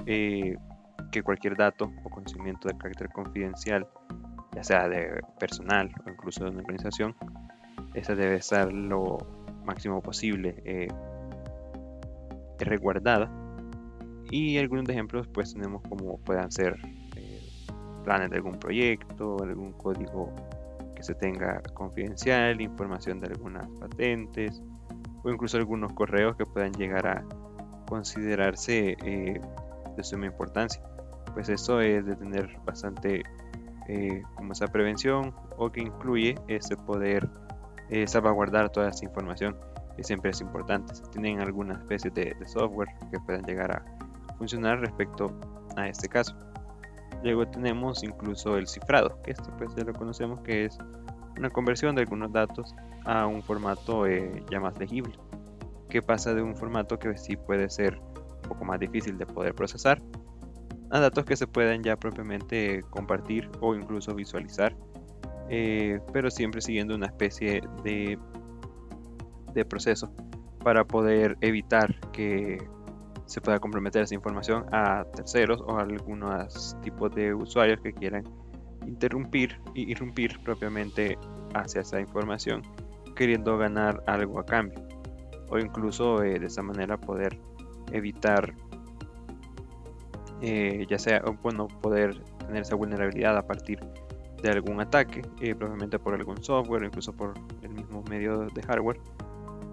que cualquier dato o conocimiento de carácter confidencial, ya sea de personal o incluso de una organización, esa debe estar lo máximo posible resguardada. Y algunos ejemplos pues tenemos como puedan ser planes de algún proyecto, algún código que se tenga confidencial, información de algunas patentes o incluso algunos correos que puedan llegar a considerarse de suma importancia. Pues eso es de tener bastante como esa prevención, o que incluye poder salvaguardar toda esta información, que siempre es importante. Si tienen alguna especie de software que puedan llegar a funcionar respecto a este caso. Luego tenemos incluso el cifrado, que pues ya lo conocemos, que es una conversión de algunos datos a un formato ya más legible, que pasa de un formato que sí puede ser un poco más difícil de poder procesar a datos que se pueden ya propiamente compartir o incluso visualizar, pero siempre siguiendo una especie de proceso para poder evitar que se pueda comprometer esa información a terceros o a algunos tipos de usuarios que quieran irrumpir propiamente hacia esa información, queriendo ganar algo a cambio, o incluso de esa manera poder evitar ya sea, bueno, poder tener esa vulnerabilidad a partir de algún ataque, propiamente por algún software o incluso por el mismo medio de hardware.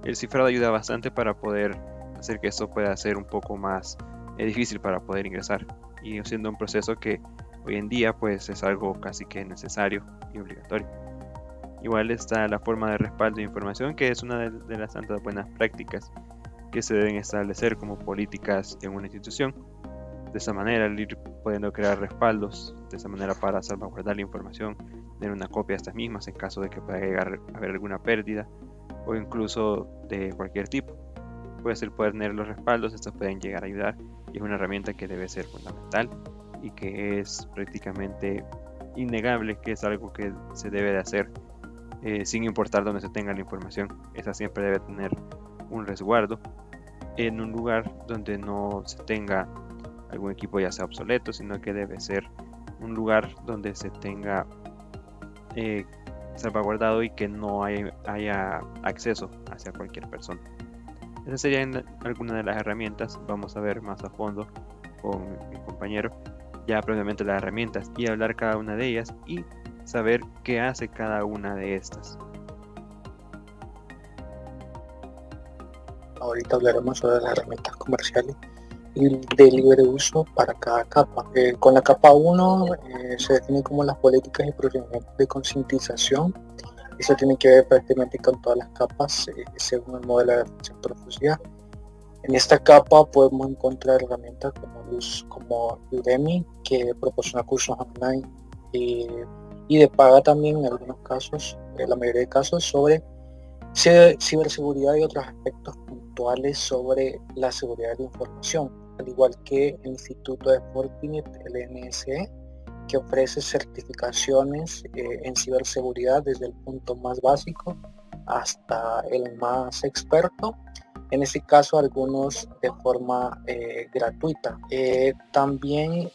El cifrado ayuda bastante para poder hacer que esto pueda ser un poco más difícil para poder ingresar, y siendo un proceso que hoy en día pues es algo casi que necesario y obligatorio. Igual está la forma de respaldo de información, que es una de las tantas buenas prácticas que se deben establecer como políticas en una institución. De esa manera, el ir pudiendo crear respaldos, de esa manera para salvaguardar la información, tener una copia de estas mismas en caso de que pueda llegar a haber alguna pérdida o incluso de cualquier tipo. Puede ser poder tener los respaldos, estos pueden llegar a ayudar, y es una herramienta que debe ser fundamental y que es prácticamente innegable que es algo que se debe de hacer sin importar dónde se tenga la información. Esa siempre debe tener un resguardo en un lugar donde no se tenga algún equipo ya sea obsoleto, sino que debe ser un lugar donde se tenga salvaguardado y que no haya acceso hacia cualquier persona. Esas serían algunas de las herramientas. Vamos a ver más a fondo con mi compañero ya previamente las herramientas y hablar cada una de ellas y saber qué hace cada una de estas. Ahorita hablaremos sobre las herramientas comerciales y de libre uso para cada capa. Con la capa 1 se define como las políticas y procedimientos de concientización. Eso tiene que ver prácticamente con todas las capas según el modelo de defensa en profundidad. En esta capa podemos encontrar herramientas como Udemy, que proporciona cursos online y de paga también en algunos casos, en la mayoría de casos, sobre ciberseguridad y otros aspectos puntuales sobre la seguridad de la información, al igual que el Instituto de Fortinet, el NSE, que ofrece certificaciones en ciberseguridad desde el punto más básico hasta el más experto, en este caso algunos de forma gratuita. También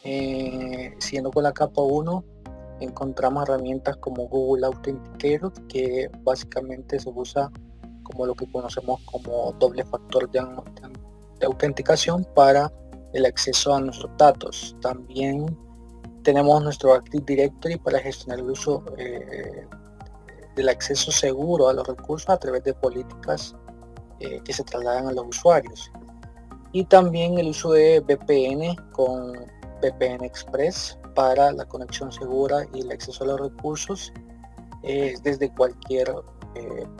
siguiendo con la capa 1 encontramos herramientas como Google Authenticator, que básicamente se usa como lo que conocemos como doble factor de autenticación para el acceso a nuestros datos. También tenemos nuestro Active Directory para gestionar el uso del acceso seguro a los recursos a través de políticas que se trasladan a los usuarios. Y también el uso de VPN con VPN Express para la conexión segura y el acceso a los recursos desde cualquier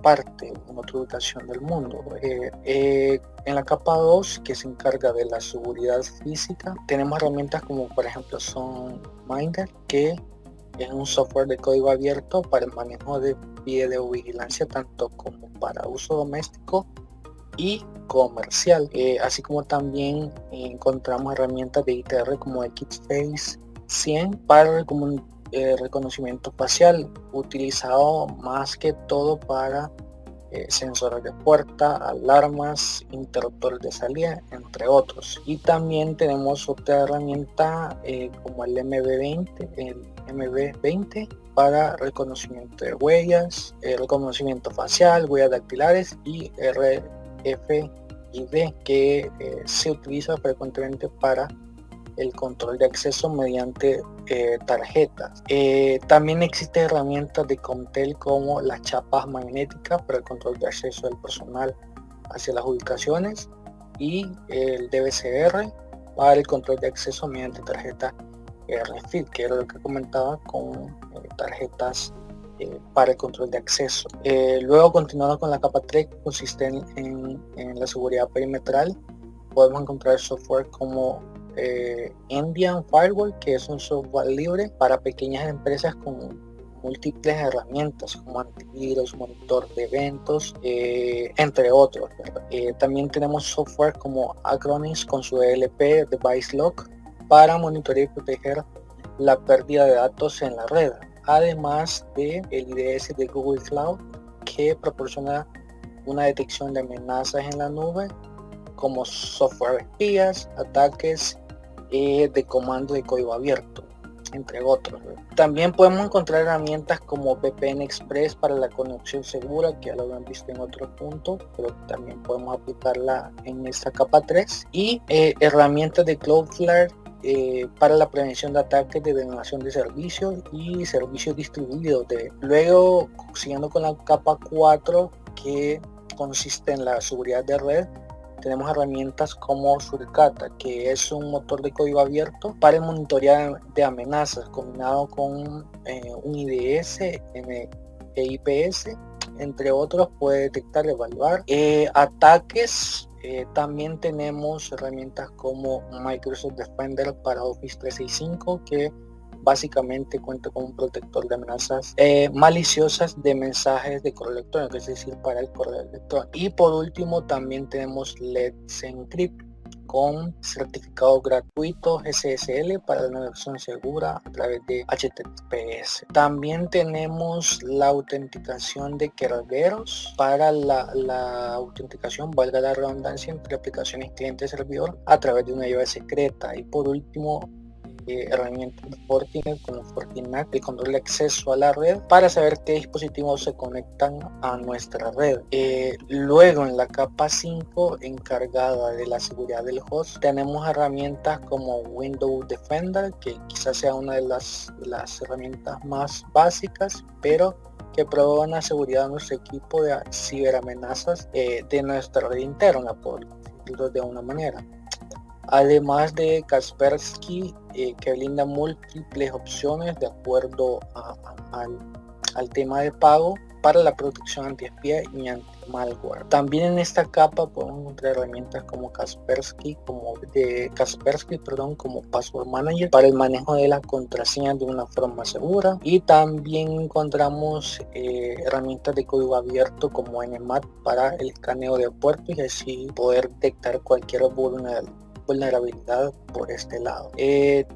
parte en otra ubicación del mundo. En la capa 2, que se encarga de la seguridad física, tenemos herramientas como por ejemplo SonMinder, que es un software de código abierto para el manejo de videovigilancia tanto como para uso doméstico y comercial, así como también encontramos herramientas de ITR como XFace 100 para reconocimiento facial, utilizado más que todo para sensores de puerta, alarmas, interruptores de salida, entre otros. Y también tenemos otra herramienta como el MB20 para reconocimiento de huellas, reconocimiento facial, huellas dactilares y RFID, que se utiliza frecuentemente para el control de acceso mediante tarjetas. También existen herramientas de Comtel como las chapas magnéticas para el control de acceso del personal hacia las ubicaciones y el DVCR para el control de acceso mediante tarjeta RFID, que era lo que comentaba con tarjetas para el control de acceso. Luego, continuando con la capa 3, que consiste en la seguridad perimetral, podemos encontrar software como Indian Firewall, que es un software libre para pequeñas empresas con múltiples herramientas como antivirus, monitor de eventos, entre otros. También tenemos software como Acronis con su DLP Device Lock para monitorear y proteger la pérdida de datos en la red, además de el IDS de Google Cloud, que proporciona una detección de amenazas en la nube como software espías, ataques de comando de código abierto, entre otros. También podemos encontrar herramientas como VPN Express para la conexión segura, que ya lo habían visto en otro punto, pero también podemos aplicarla en esta capa 3, y herramientas de Cloudflare para la prevención de ataques de denegación de servicios y servicios distribuidos. Luego, siguiendo con la capa 4, que consiste en la seguridad de red, tenemos herramientas como Suricata, que es un motor de código abierto para el monitoreo de amenazas, combinado con un IDS, IPS, entre otros. Puede detectar y evaluar ataques. También tenemos herramientas como Microsoft Defender para Office 365, que básicamente cuenta con un protector de amenazas maliciosas de mensajes de correo electrónico, es decir, para el correo electrónico. Y por último también tenemos Let's Encrypt con certificado gratuito SSL para la navegación segura a través de HTTPS. También tenemos la autenticación de Kerberos para la autenticación, valga la redundancia, entre aplicaciones cliente-servidor a través de una llave secreta. Y por último, herramientas de Fortinet como Fortinet de control de acceso a la red para saber qué dispositivos se conectan a nuestra red. Luego, en la capa 5, encargada de la seguridad del host, tenemos herramientas como Windows Defender, que quizás sea una de las herramientas más básicas, pero que provee una seguridad a nuestro equipo de ciberamenazas de nuestra red interna, por decirlo de una manera. Además de Kaspersky, que brinda múltiples opciones de acuerdo al tema de pago para la protección anti-espía y anti-malware. También en esta capa podemos encontrar herramientas como Kaspersky, como Password Manager para el manejo de las contraseñas de una forma segura, y también encontramos herramientas de código abierto como Nmap para el escaneo de puertos y así poder detectar cualquier vulnerabilidad por este lado.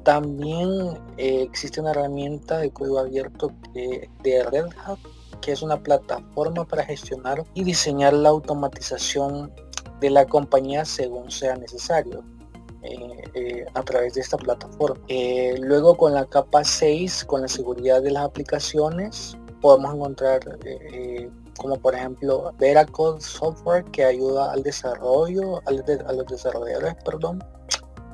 También existe una herramienta de código abierto de Red Hat, que es una plataforma para gestionar y diseñar la automatización de la compañía según sea necesario a través de esta plataforma. Luego, con la capa 6, con la seguridad de las aplicaciones, podemos encontrar como por ejemplo Veracode Software, que ayuda al desarrollo, a los desarrolladores,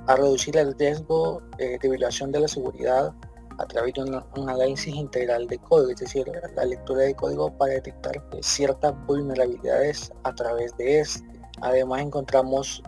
a reducir el riesgo de violación de la seguridad a través de un análisis integral de código, es decir, la lectura de código para detectar ciertas vulnerabilidades a través de este. Además encontramos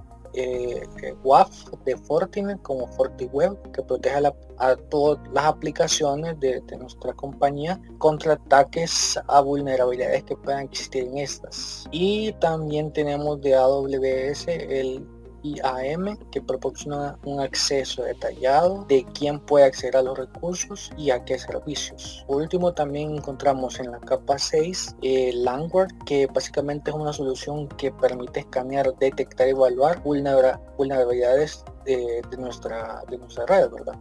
WAF de Fortinet como FortiWeb, que protege a todas las aplicaciones de nuestra compañía contra ataques a vulnerabilidades que puedan existir en estas. Y también tenemos de AWS el IAM, que proporciona un acceso detallado de quién puede acceder a los recursos y a qué servicios. Por último, también encontramos en la capa 6 Landware, que básicamente es una solución que permite escanear, detectar y evaluar vulnerabilidades de nuestra red, ¿verdad?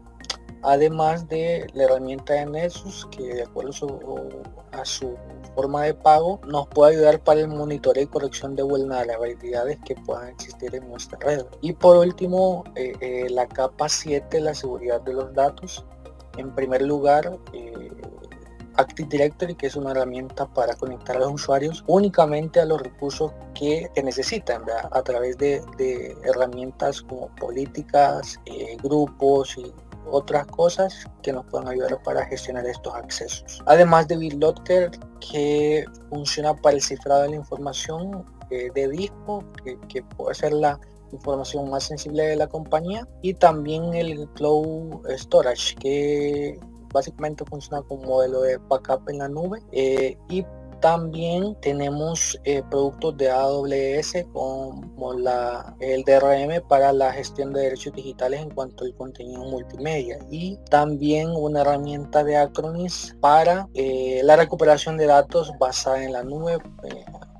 Además de la herramienta de Nessus, que de acuerdo a su forma de pago nos puede ayudar para el monitoreo y corrección de vulnerabilidades que puedan existir en nuestra red. Y por último, la capa 7, la seguridad de los datos. En primer lugar, Active Directory, que es una herramienta para conectar a los usuarios únicamente a los recursos que necesitan, ¿verdad? A través de herramientas como políticas, grupos y otras cosas que nos pueden ayudar para gestionar estos accesos. Además de BitLocker, que funciona para el cifrado de la información de disco, que puede ser la información más sensible de la compañía, y también el Cloud Storage, que básicamente funciona como modelo de backup en la nube, y también tenemos productos de AWS como el DRM para la gestión de derechos digitales en cuanto al contenido multimedia, y también una herramienta de Acronis para la recuperación de datos basada en la nube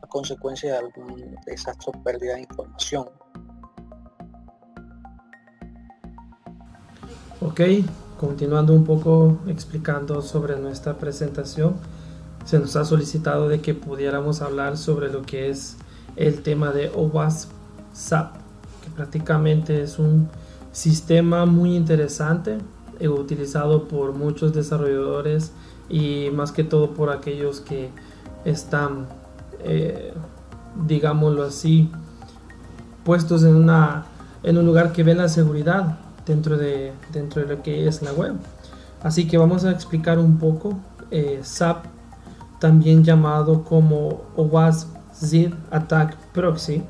a consecuencia de algún desastre o pérdida de información. Ok, continuando un poco explicando sobre nuestra presentación, se nos ha solicitado de que pudiéramos hablar sobre lo que es el tema de OWASP SAP, que prácticamente es un sistema muy interesante utilizado por muchos desarrolladores y más que todo por aquellos que están, digámoslo así, puestos en un lugar que ve la seguridad dentro de lo que es la web. Así que vamos a explicar un poco SAP, también llamado como OWASP Zero Attack Proxy.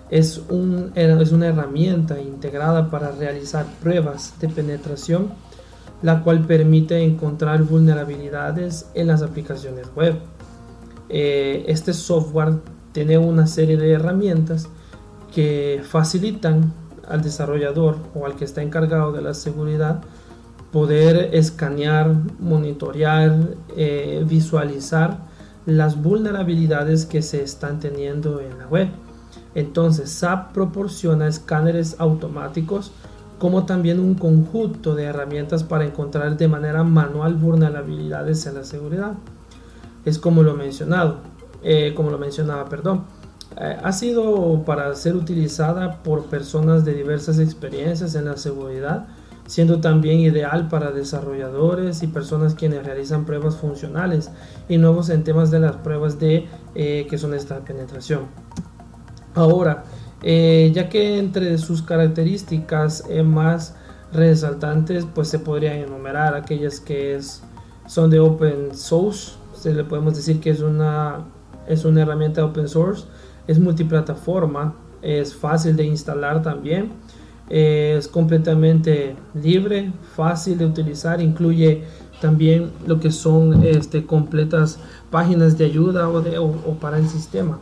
Es una herramienta integrada para realizar pruebas de penetración, la cual permite encontrar vulnerabilidades en las aplicaciones web. Este software tiene una serie de herramientas que facilitan al desarrollador o al que está encargado de la seguridad poder escanear, monitorear, visualizar las vulnerabilidades que se están teniendo en la web. Entonces SAP proporciona escáneres automáticos como también un conjunto de herramientas para encontrar de manera manual vulnerabilidades en la seguridad. Es como lo mencionaba, ha sido para ser utilizada por personas de diversas experiencias en la seguridad, siendo también ideal para desarrolladores y personas quienes realizan pruebas funcionales y nuevos en temas de las pruebas que son esta penetración. Ahora, ya que entre sus características más resaltantes, pues se podrían enumerar aquellas que son de open source. Se le podemos decir que es una herramienta open source, es multiplataforma, es fácil de instalar también, es completamente libre, fácil de utilizar, incluye también lo que son completas páginas de ayuda o para el sistema.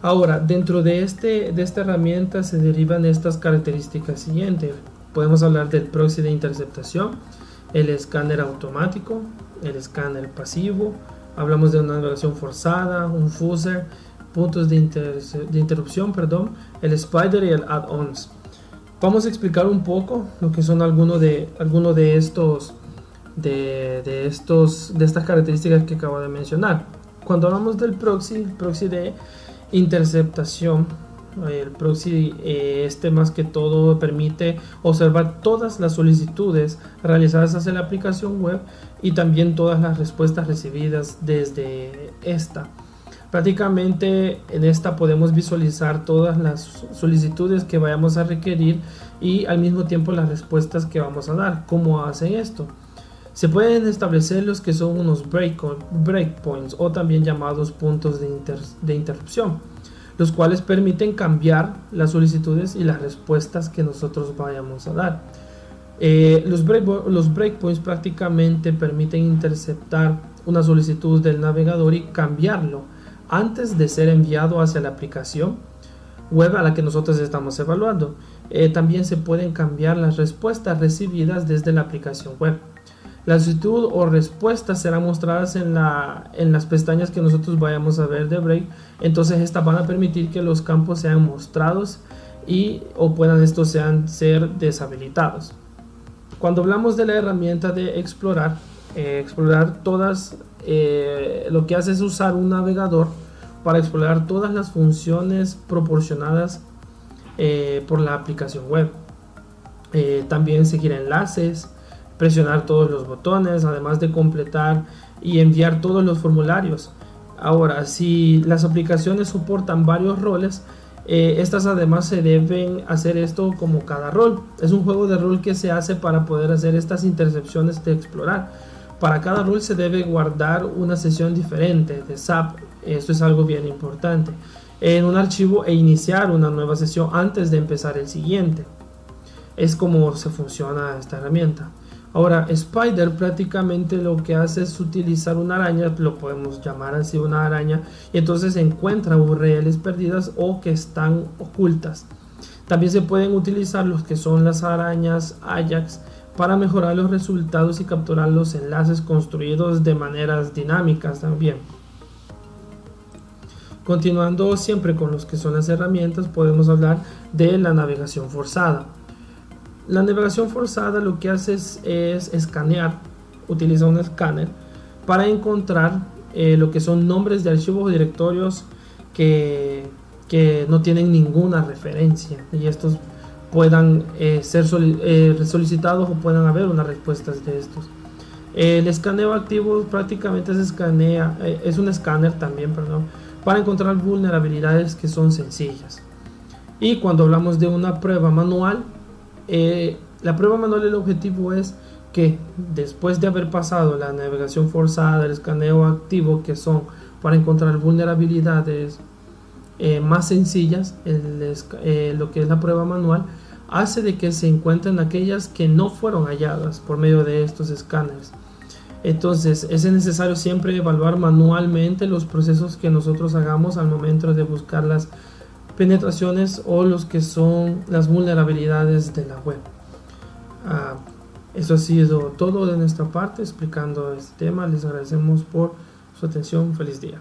Ahora, dentro de esta herramienta se derivan estas características siguientes. Podemos hablar del proxy de interceptación, el escáner automático, el escáner pasivo, hablamos de una navegación forzada, un fuzzer, puntos de interrupción, el spider y el add-ons. Vamos a explicar un poco lo que son algunos de estas características que acabo de mencionar. Cuando hablamos del proxy de interceptación, el proxy más que todo permite observar todas las solicitudes realizadas hacia la aplicación web y también todas las respuestas recibidas desde esta. Prácticamente en esta podemos visualizar todas las solicitudes que vayamos a requerir y al mismo tiempo las respuestas que vamos a dar. ¿Cómo hacen esto? Se pueden establecer los que son unos breakpoints o también llamados puntos de interrupción, los cuales permiten cambiar las solicitudes y las respuestas que nosotros vayamos a dar. Los breakpoints prácticamente permiten interceptar una solicitud del navegador y cambiarlo antes de ser enviado hacia la aplicación web a la que nosotros estamos evaluando. También se pueden cambiar las respuestas recibidas desde la aplicación web. La solicitud o respuestas serán mostradas en las pestañas que nosotros vayamos a ver de break. Entonces estas van a permitir que los campos sean mostrados o puedan ser deshabilitados. Cuando hablamos de la herramienta de explorar todas lo que hace es usar un navegador para explorar todas las funciones proporcionadas por la aplicación web. También seguir enlaces, presionar todos los botones, además de completar y enviar todos los formularios. Ahora, si las aplicaciones soportan varios roles, estas además se deben hacer esto como cada rol. Es un juego de rol que se hace para poder hacer estas intercepciones de explorar. Para cada rol se debe guardar una sesión diferente de SAP. Esto es algo bien importante en un archivo e iniciar una nueva sesión antes de empezar el siguiente. Es como se funciona esta herramienta. Ahora, Spider prácticamente lo que hace es utilizar una araña, lo podemos llamar así, una araña, y entonces encuentra URLs perdidas o que están ocultas. También se pueden utilizar los que son las arañas Ajax para mejorar los resultados y capturar los enlaces construidos de maneras dinámicas también. Continuando siempre con los que son las herramientas, podemos hablar de la navegación forzada. La navegación forzada lo que hace es escanear, utiliza un escáner para encontrar lo que son nombres de archivos o directorios que no tienen ninguna referencia y estos puedan ser solicitados o puedan haber unas respuestas de estos. El escaneo activo prácticamente es un escáner también, para encontrar vulnerabilidades que son sencillas. Y cuando hablamos de una prueba manual, la prueba manual, el objetivo es que después de haber pasado la navegación forzada, el escaneo activo, que son para encontrar vulnerabilidades más sencillas, lo que es la prueba manual hace de que se encuentren aquellas que no fueron halladas por medio de estos escáneres. Entonces es necesario siempre evaluar manualmente los procesos que nosotros hagamos al momento de buscar las penetraciones o los que son las vulnerabilidades de la web. Eso ha sido todo de nuestra parte explicando este tema. Les agradecemos por su atención. Feliz día.